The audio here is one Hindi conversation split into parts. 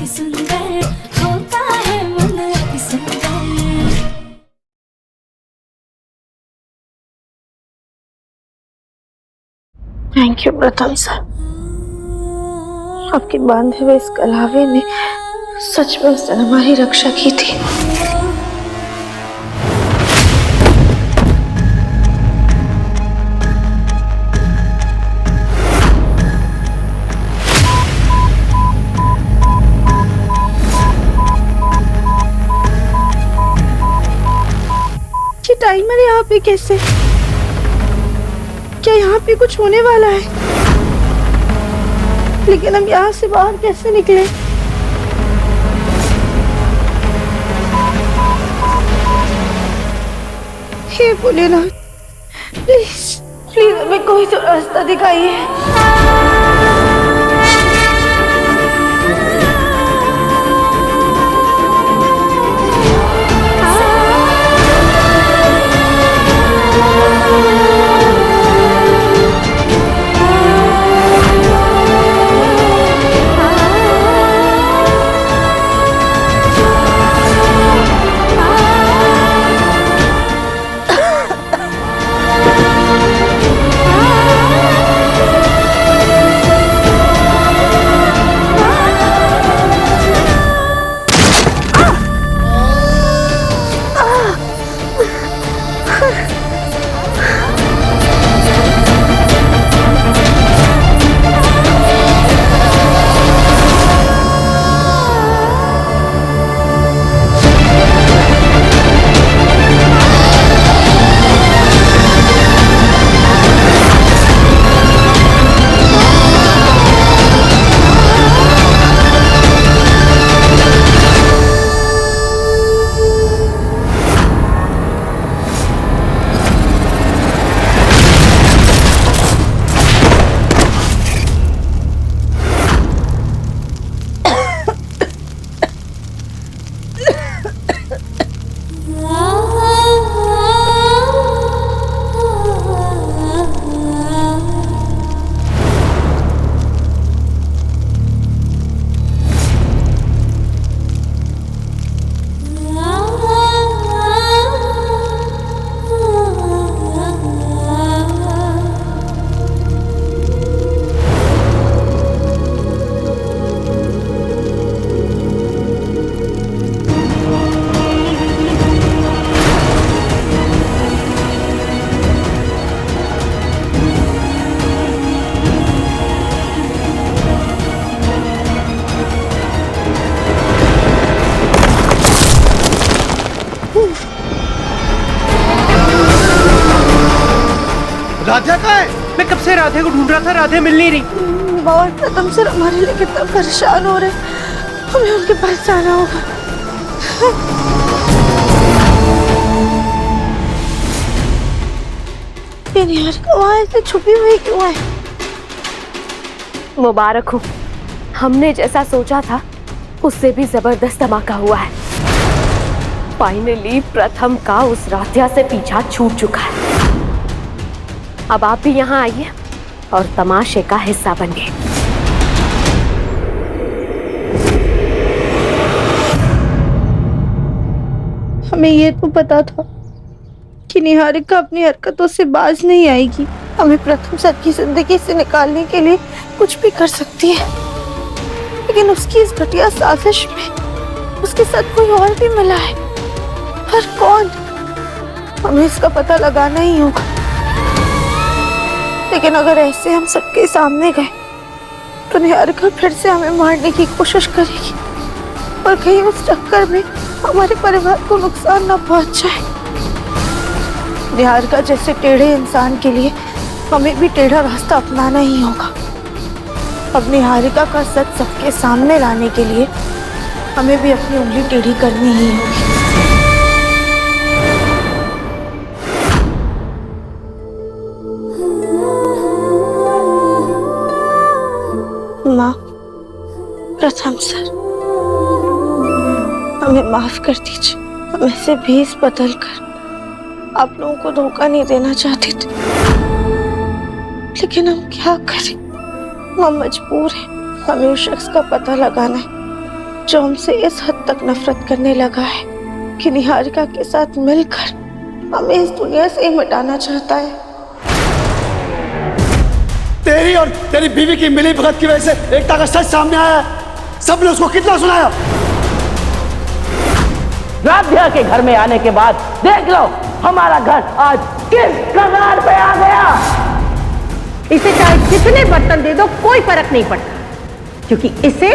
अति सुंदर होता है मन अति सुंदर। थैंक यू प्रथम सर, आपके बांधे हुए इस कलावे ने सच में उस दिन हमारी रक्षा की थी। ये टाइमर यहाँ पे कैसे? क्या यहाँ पे कुछ होने वाला है? लेकिन हम यहाँ से बाहर कैसे निकले? हे भोलेनाथ, प्लीज प्लीज हमें कोई तो रास्ता दिखाइए। राधा कहाँ है? मैं कब से राधे को ढूंढ रहा था, राधे मिल नहीं रही। बहुत प्रथम सर हमारे लिए कितना परेशान हो रहे, हमें उनके पास जाना होगा। ये निहारिका वहाँ ऐसे छुपी हुई क्यों है? मुबारक हो, हमने जैसा सोचा था उससे भी जबरदस्त धमाका हुआ है। फाइनली प्रथम का उस राध्या से पीछा छूट चुका है। अब आप भी यहाँ आइए और तमाशे का हिस्सा बनिए। हमें ये तो पता था कि निहारिका अपनी हरकतों से बाज नहीं आएगी, हमें प्रथम सर की जिंदगी से निकालने के लिए कुछ भी कर सकती है। लेकिन उसकी इस घटिया साजिश में उसके साथ कोई और भी मिला है, पर कौन? हमें इसका पता लगाना ही होगा। लेकिन अगर ऐसे हम सबके सामने गए तो निहारिका फिर से हमें मारने की कोशिश करेगी और कहीं उस चक्कर में हमारे परिवार को नुकसान न पहुंच जाए। निहारिका जैसे टेढ़े इंसान के लिए हमें भी टेढ़ा रास्ता अपनाना ही होगा। अब निहारिका का सच सबके सामने लाने के लिए हमें भी अपनी उंगली टेढ़ी करनी ही होगी। माँ, प्रथम सर, हमें माफ कर दीजिए। हम ऐसे भेस बदल कर आप लोगों को धोखा नहीं देना चाहते थे, लेकिन हम क्या करें, हम मजबूर हैं। हमें उस शख्स का पता लगाना है जो हमसे इस हद तक नफरत करने लगा है कि निहारिका के साथ मिलकर हमें इस दुनिया से ही मिटाना चाहता है। तेरी और तेरी बीवी की मिली भगत की वजह से एकता का सच सामने आया है। सबने उसको कितना सुनाया। राध्या के घर में आने के बाद देख लो हमारा घर आज किस कगार पे आ गया। इसे चाहे जितने बर्तन दे दो कोई फर्क नहीं पड़ता, क्योंकि इसे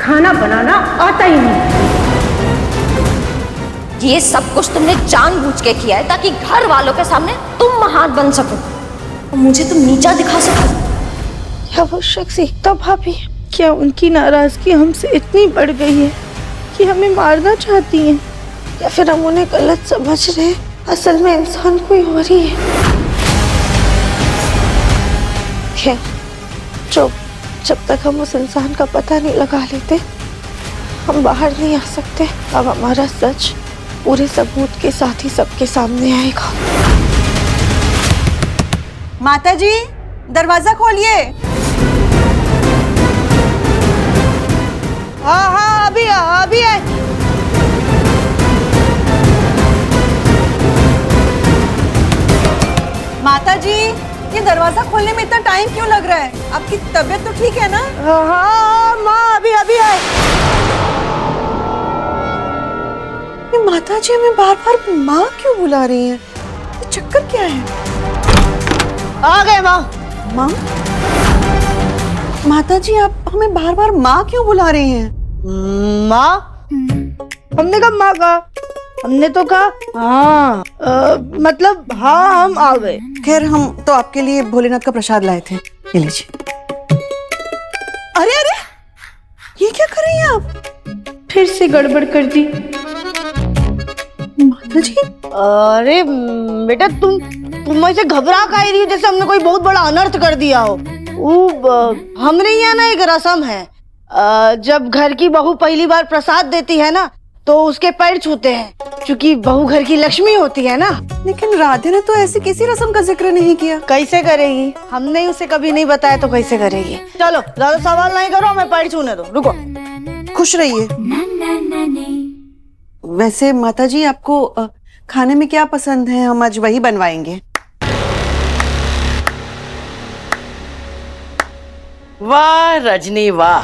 खाना बनाना आता ही नहीं। ये सब कुछ तुमने जानबूझ के किया है ताकि घर वालों के सामने तुम महान बन सको और मुझे तुम नीचा दिखा सको। क्या वो शख्स एकता भाभी, क्या उनकी नाराजगी हमसे इतनी बढ़ गई है कि हमें मारना चाहती हैं, या फिर हम उन्हें गलत समझ रहे हैं? असल में इंसान कोई और ही है। खैर, जब तक हम उस इंसान का पता नहीं लगा लेते हम बाहर नहीं आ सकते। अब हमारा सच पूरे सबूत के साथ ही सबके सामने आएगा। माता जी, दरवाजा खोलिए। हाँ अभी है। माता जी, ये दरवाजा खोलने में इतना टाइम क्यों लग रहा है? आपकी तबीयत तो ठीक है ना? हाँ माँ, अभी है। ये माता जी हमें बार बार माँ क्यों बुला रही हैं? ये चक्कर क्या है? आ गए माँ। माँ? माता जी, आप हमें बार बार माँ क्यों बुला रही हैं? माँ? हमने कहा माँ कहा? हमने तो कहा हाँ, मतलब हाँ हम आ गए। खैर, हम तो आपके लिए भोलेनाथ का प्रसाद लाए थे, ये लीजिए। अरे अरे, ये क्या कर रही हैं आप? फिर से गड़बड़ कर दी माता जी। अरे बेटा, तुम ऐसे घबरा का रही हो जैसे हमने कोई बहुत बड़ा अनर्थ कर दिया हो। हमरे यहाँ ना एक रस्म है, जब घर की बहू पहली बार प्रसाद देती है ना तो उसके पैर छूते हैं, क्योंकि बहू घर की लक्ष्मी होती है ना। लेकिन राधे ने तो ऐसी किसी रस्म का जिक्र नहीं किया। कैसे करेगी? हमने उसे कभी नहीं बताया तो कैसे करेगी? चलो ज्यादा सवाल नहीं करो, हमें पैर छूने दो। रुको। खुश रहिए। वैसे माता जी, आपको खाने में क्या पसंद है? हम आज वही बनवाएंगे। वाह रजनी वाह,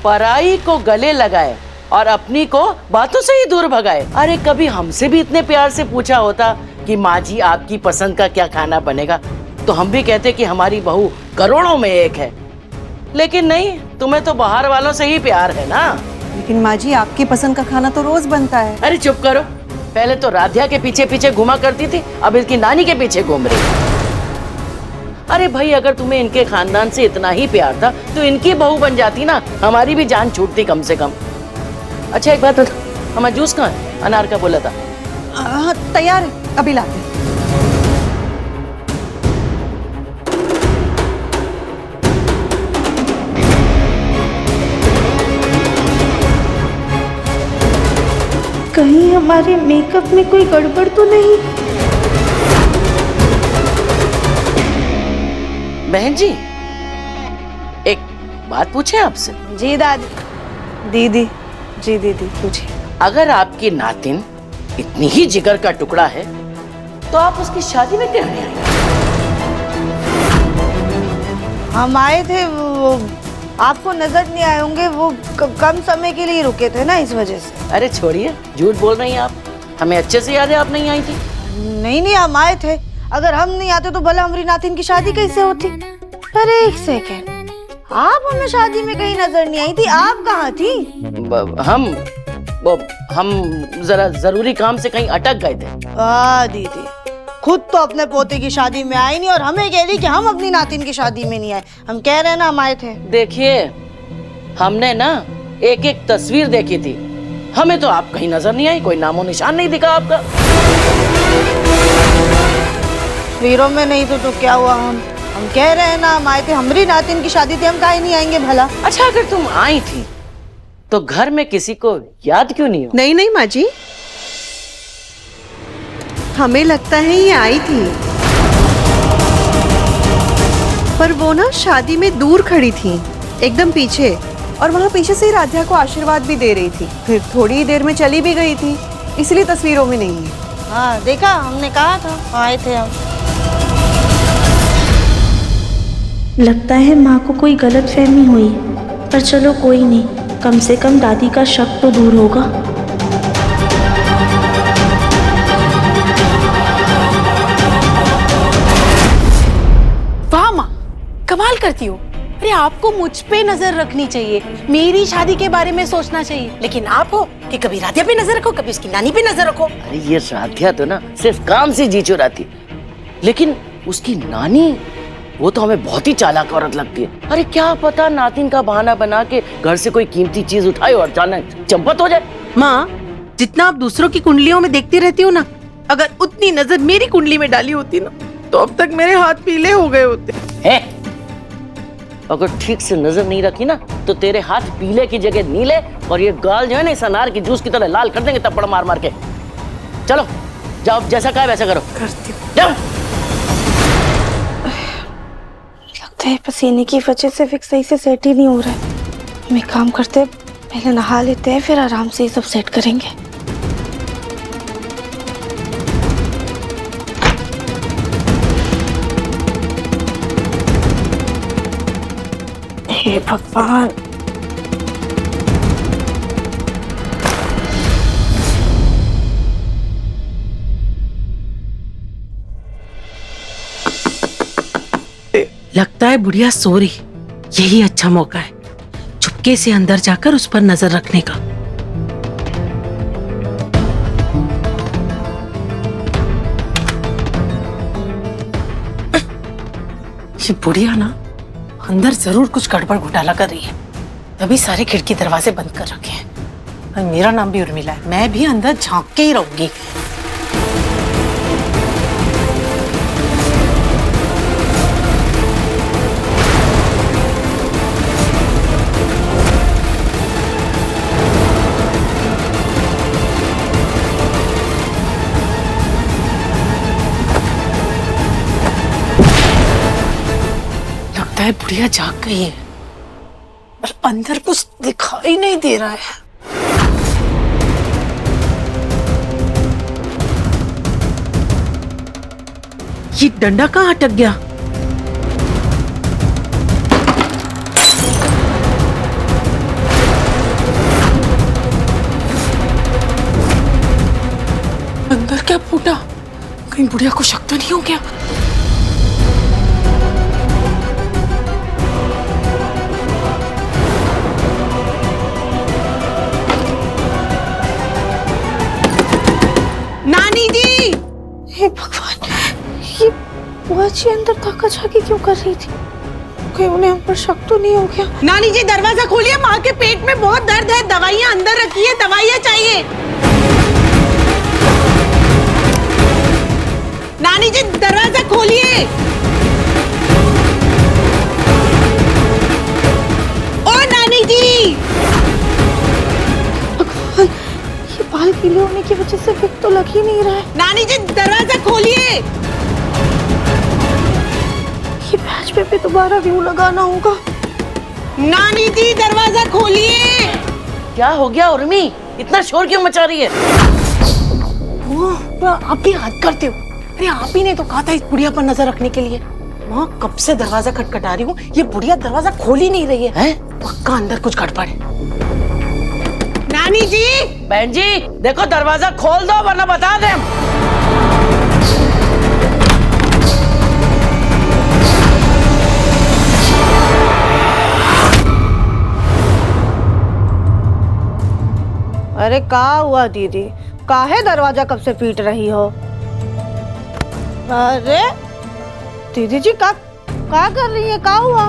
पराई को गले लगाए और अपनी को बातों से ही दूर भगाए। अरे कभी हमसे भी इतने प्यार से पूछा होता कि माँ जी आपकी पसंद का क्या खाना बनेगा, तो हम भी कहते कि हमारी बहू करोड़ों में एक है। लेकिन नहीं, तुम्हें तो बाहर वालों से ही प्यार है ना। लेकिन माँ जी, आपकी पसंद का खाना तो रोज बनता है। अरे चुप करो, पहले तो राध्या के पीछे पीछे घुमा करती थी, अब इसकी नानी के पीछे घूम रही। अरे भाई, अगर तुम्हें इनके खानदान से इतना ही प्यार था तो इनकी बहू बन जाती ना, हमारी भी जान छूटती कम से कम। अच्छा एक बात बता, हमारा जूस कहाँ है? अनार का बोला था। तैयार है, अभी लाते हैं। कहीं हमारे मेकअप में कोई गड़बड़ तो नहीं? बहन जी, एक बात पूछे आपसे? जी दादी। दीदी। जी दीदी, पूछिए। अगर आपकी नातिन इतनी ही जिगर का टुकड़ा है तो आप उसकी शादी में क्यों नहीं आई? हम आए थे, वो आपको नजर नहीं आए होंगे, वो कम समय के लिए रुके थे ना, इस वजह से। अरे छोड़िए, झूठ बोल रही हैं आप, हमें अच्छे से याद है आप नहीं आई थी। नहीं, हम आए थे। अगर हम नहीं आते तो भला हमारी नातिन की शादी कैसे होती? अरे एक सेकेंड, आप हमें शादी में कहीं नजर नहीं आई थी, आप कहाँ थी? हम जरा जरूरी काम से कहीं अटक गए थे। दीदी खुद तो अपने पोते की शादी में आई नहीं और हमें कह रही कि हम अपनी नातिन की शादी में नहीं आए। हम कह रहे हैं ना हम आए थे। देखिए, हमने ना एक एक तस्वीर देखी थी, हमें तो आप कहीं नजर नहीं आई, कोई नामो निशान नहीं दिखा आपका। तस्वीरों में नहीं तो क्या हुआ? हम कह रहे हैं ना हम आए थे, हमारी नातिन की शादी थी, हम काहे नहीं आएंगे भला? अच्छा, अगर तुम आई थी तो घर में किसी को याद क्यों नहीं हो? नहीं माँ जी, हमें लगता है ये आई थी, पर वो ना शादी में दूर खड़ी थी, एकदम पीछे। और वहाँ पीछे से ही राध्या को आशीर्वाद भी दे रही थी। फिर थोड़ी ही देर में चली भी गई थी, इसलिए तस्वीरों में नहीं है। हाँ देखा, हमने कहा था, आए थे हम। लगता है माँ को कोई गलत फहमी हुई, पर चलो कोई नहीं, कम से कम दादी का शक तो दूर होगा। वाह माँ, कमाल करती हो। अरे आपको मुझ पे नजर रखनी चाहिए, मेरी शादी के बारे में सोचना चाहिए, लेकिन आप हो कि कभी राध्या पे नजर रखो, कभी उसकी नानी पे नजर रखो। अरे ये राध्या तो ना सिर्फ काम से जी चुराती, लेकिन उसकी नानी वो तो हमें बहुत ही चालाक औरत लगती है। अरे क्या पता नातिन का बहाना बना के घर से कोई कीमती चीज उठाए और अचानक चंपत हो जाए। माँ, जितना आप दूसरों की कुंडलियों में देखती रहती हो ना, अगर उतनी नजर मेरी कुंडली में डाली होती ना, तो अब तक मेरे हाथ पीले हो गए होते। है? अगर ठीक से नजर नहीं रखी ना, तो तेरे हाथ पीले की जगह नीले और ये गाल जो है ना इस अनार की जूस की तरह लाल कर देंगे थप्पड़ मार मार के। चलो जाओ, जैसा कहा वैसा करो। करती हूँ। जाओ। लगता है पसीने की वजह से फिक्स सही से सेट ही नहीं हो रहा है। हम एक काम करते हैं, पहले नहा लेते हैं, फिर आराम से ये सब सेट करेंगे। हे भगवान, लगता है बुढ़िया सो रही, यही अच्छा मौका है चुपके से अंदर जाकर उस पर नजर रखने का। ये बुढ़िया ना अंदर जरूर कुछ गड़बड़ घोटाला कर रही है, तभी सारे खिड़की दरवाजे बंद कर रखे हैं। और मेरा नाम भी उर्मिला है, मैं भी अंदर झांक के ही रहूंगी। लगता है बुढ़िया जाग गई है, पर अंदर कुछ दिखाई नहीं दे रहा है। ये डंडा कहाँ अटक गया? अंदर क्या फूटा? कहीं बुढ़िया को शक तो नहीं हो गया? नानी जी! हे भगवान, ये बुआ जी अंदर ताका झाकी क्यों कर रही थी? कहीं उन्हें हम पर शक तो नहीं हो गया? नानी जी दरवाजा खोलिए, माँ के पेट में बहुत दर्द है, दवाइयाँ अंदर रखिए, दवाइयाँ चाहिए। नानी जी दरवाजा खोलिए। ओ नानी जी! भगवान, ये बाल पीले होने की वजह से फिर तो लग ही नहीं रहा है। नानी जी दरवाजा खोलिए। ये पैच पे भी दोबारा व्यू लगाना होगा। नानी जी दरवाजा खोलिए। क्या हो गया उर्मी, इतना शोर क्यों मचा रही है? आप भी हाथ करते हो। अरे आप ही ने तो कहा था इस बुढ़िया पर नजर रखने के लिए। माँ कब से दरवाजा खटखटा रही हूँ, ये बुढ़िया दरवाजा खोल ही नहीं रही है। पक्का अंदर कुछ गड़बड़ है। नानी जी! बहन जी देखो, दरवाजा खोल दो वरना बता दें। अरे का हुआ दीदी, काहे दरवाजा कब से पीट रही हो? अरे दीदी जी का कर रही है, का हुआ?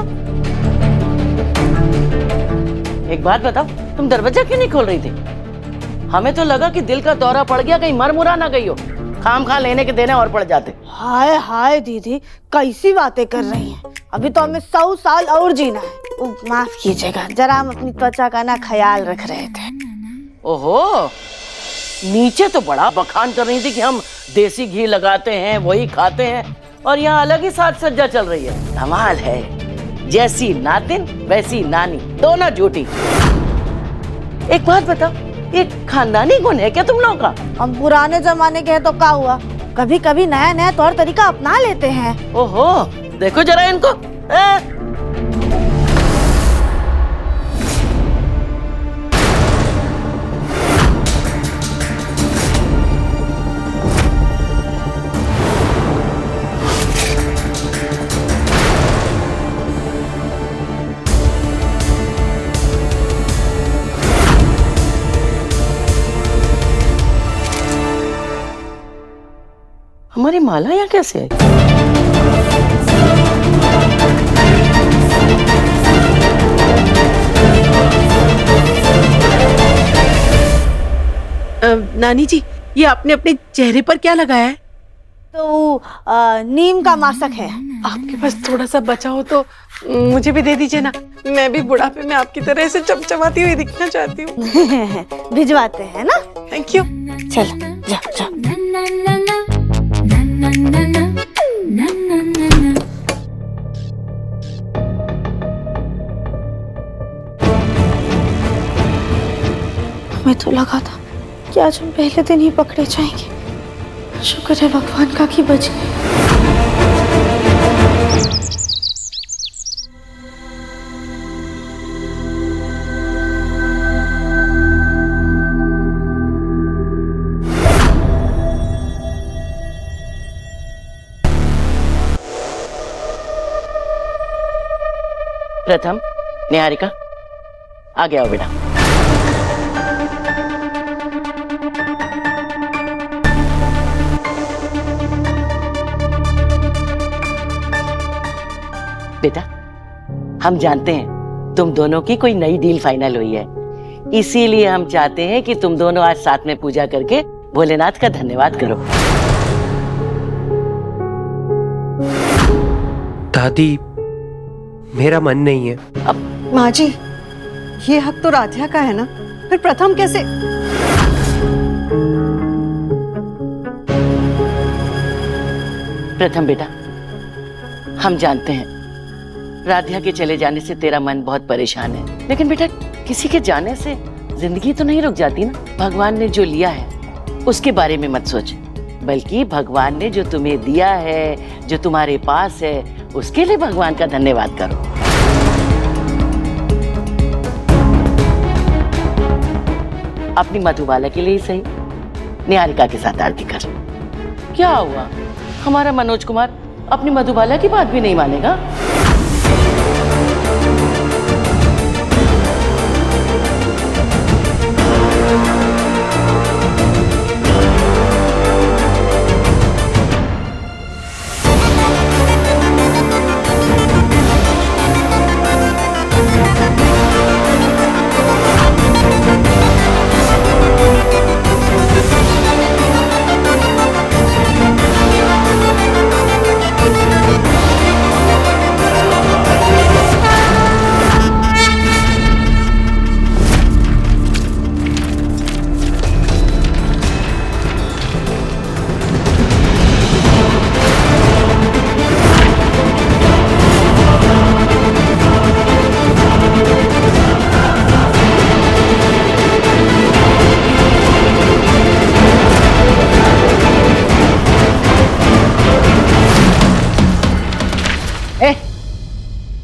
एक बात बताओ, तुम दरवाजा क्यों नहीं खोल रही थी? हमें तो लगा कि दिल का दौरा पड़ गया, कहीं मर मुरा ना गई हो, खाम खा लेने के देने और पड़ जाते। हाय हाय दीदी, कैसी बातें कर रही हैं? अभी तो हमें 100 साल और जीना है। माफ कीजिएगा, जरा हम अपनी त्वचा का ना ख्याल रख रहे थे। ओहो, नीचे तो बड़ा बखान कर रही थी कि हम देसी घी लगाते हैं, वही खाते हैं, और यहाँ अलग ही साज सज्जा चल रही है। कमाल है। जैसी नातिन वैसी नानी, दोनों झूठी। एक बात बताओ, एक खानदानी गुण है क्या तुम लोगों का? हम पुराने जमाने के हैं तो क्या हुआ, कभी कभी नया नया तौर तरीका अपना लेते हैं। ओहो, देखो जरा इनको। हमारी माला यहाँ कैसे है? नानी जी, ये आपने अपने चेहरे पर क्या लगाया है? तो नीम का मासक है। आपके पास थोड़ा सा बचा हो तो मुझे भी दे दीजिए ना। मैं भी बुढ़ापे में आपकी तरह से चमचमाती हुई दिखना चाहती हूँ। भिजवाते हैं ना। Thank you. चल जा जा। हमें तो लगा था कि आज हम पहले दिन ही पकड़े जाएंगे। शुक्र है भगवान का कि बच गए। प्रथम, निहारिका, आगे आओ बेटा। बेटा, हम जानते हैं तुम दोनों की कोई नई डील फाइनल हुई है, इसीलिए हम चाहते हैं कि तुम दोनों आज साथ में पूजा करके भोलेनाथ का धन्यवाद करो। दादी, मेरा मन नहीं है। अब माँ जी, ये हक तो राधिया का है ना, फिर प्रथम कैसे? प्रथम बेटा, हम जानते हैं राधिया के चले जाने से तेरा मन बहुत परेशान है, लेकिन बेटा किसी के जाने से जिंदगी तो नहीं रुक जाती ना। भगवान ने जो लिया है उसके बारे में मत सोच, बल्कि भगवान ने जो तुम्हें दिया है, जो तुम्हारे पास है, उसके लिए भगवान का धन्यवाद करो। अपनी मधुबाला के लिए ही सही, निहारिका के साथ आरती कर। क्या हुआ, हमारा मनोज कुमार अपनी मधुबाला की बात भी नहीं मानेगा?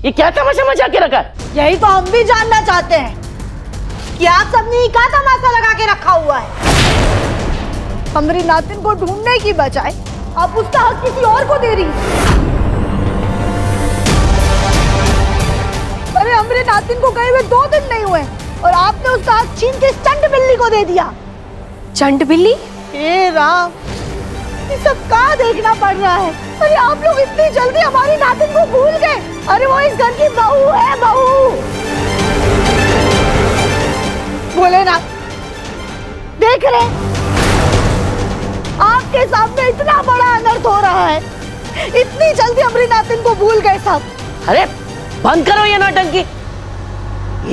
ये क्या तमाशा मचा के रखा? यही तो हम भी जानना चाहते हैं कि आप सबने क्या तमाशा लगा के रखा हुआ है। हमारी नातिन को ढूंढने की बजाय आप उसका हक किसी और को दे रही हैं। अरे हमारे नातिन को गए हुए 2 दिन नहीं हुए और आपने उसका हक छीन के चंड बिल्ली को दे दिया। चंड बिल्ली? हे राम, ये सब कहाँ देखना पड़ रहा है? अरे आप लोग इतनी जल्दी हमारी नातिन को भूल गए। अरे वो इस घर की बहू है, बहू। भोलेनाथ देख रहे, आपके सामने इतना बड़ा अनर्थ हो रहा है, इतनी जल्दी हमारी नातिन को भूल गए सब। अरे बंद करो ये नौटंकी।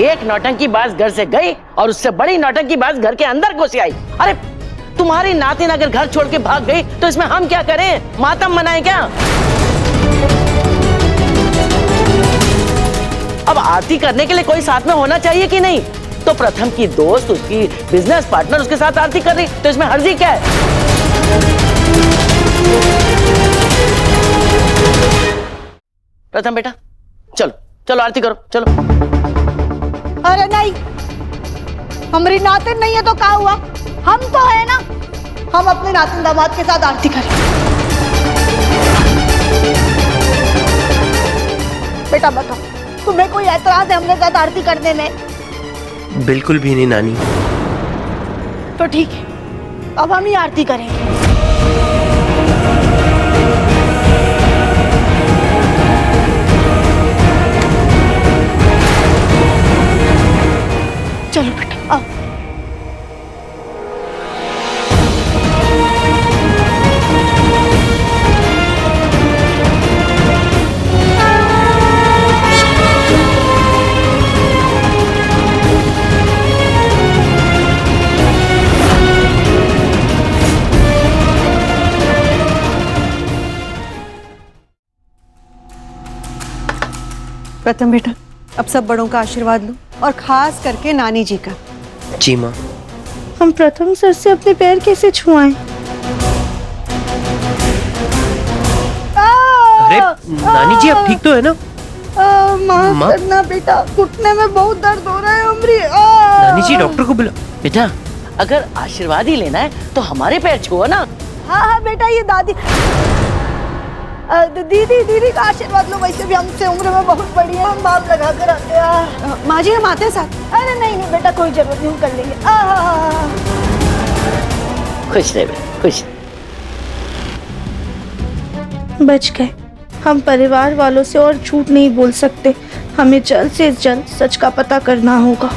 एक नौटंकी बाज घर से गई और उससे बड़ी नौटंकी बाज घर के अंदर घुसी आई। अरे तुम्हारी नातिन अगर घर छोड़ के भाग गई तो इसमें हम क्या करें? मातम मनाएं क्या? अब आरती करने के लिए कोई साथ में होना चाहिए कि नहीं? तो प्रथम की दोस्त, उसकी बिजनेस पार्टनर उसके साथ आरती कर रही, तो इसमें हर्जी क्या है? प्रथम बेटा चलो चलो आरती करो चलो। अरे नहीं, हमारी नातिन नहीं है तो क्या हुआ, हम तो है ना, हम अपने नातिन दामाद के साथ आरती करें। बेटा बताओ, तुम्हें कोई ऐतराज है हमने साथ आरती करने में? बिल्कुल भी नहीं नानी। तो ठीक है, अब हम ही आरती करेंगे। चलो बेटा आओ। प्रथम बेटा, अब सब बड़ों का आशीर्वाद लो और खास करके नानी जी का। जी माँ। हम प्रथम सर से अपने पैर कैसे छुआएं? अरे नानी जी आप ठीक तो है ना? माफ करना बेटा, घुटने में बहुत दर्द हो रहा है अमरी। नानी जी डॉक्टर को बुला। बेटा अगर आशीर्वाद ही लेना है तो हमारे पैर छुओ ना। हाँ हाँ बेटा, ये दादी दीदी का आशीर्वाद लो, वैसे भी हमसे उम्र में बहुत बड़ी है, हम बाप लगा कर आते हैं। माँ जी हम आते हैं साथ। अरे नहीं नहीं बेटा, कोई जरूरत नहीं, हम कर लेंगे। खुश रहे बेटा, खुश। बच गए। हम परिवार वालों से और झूठ नहीं बोल सकते, हमें जल्द से जल्द सच का पता करना होगा।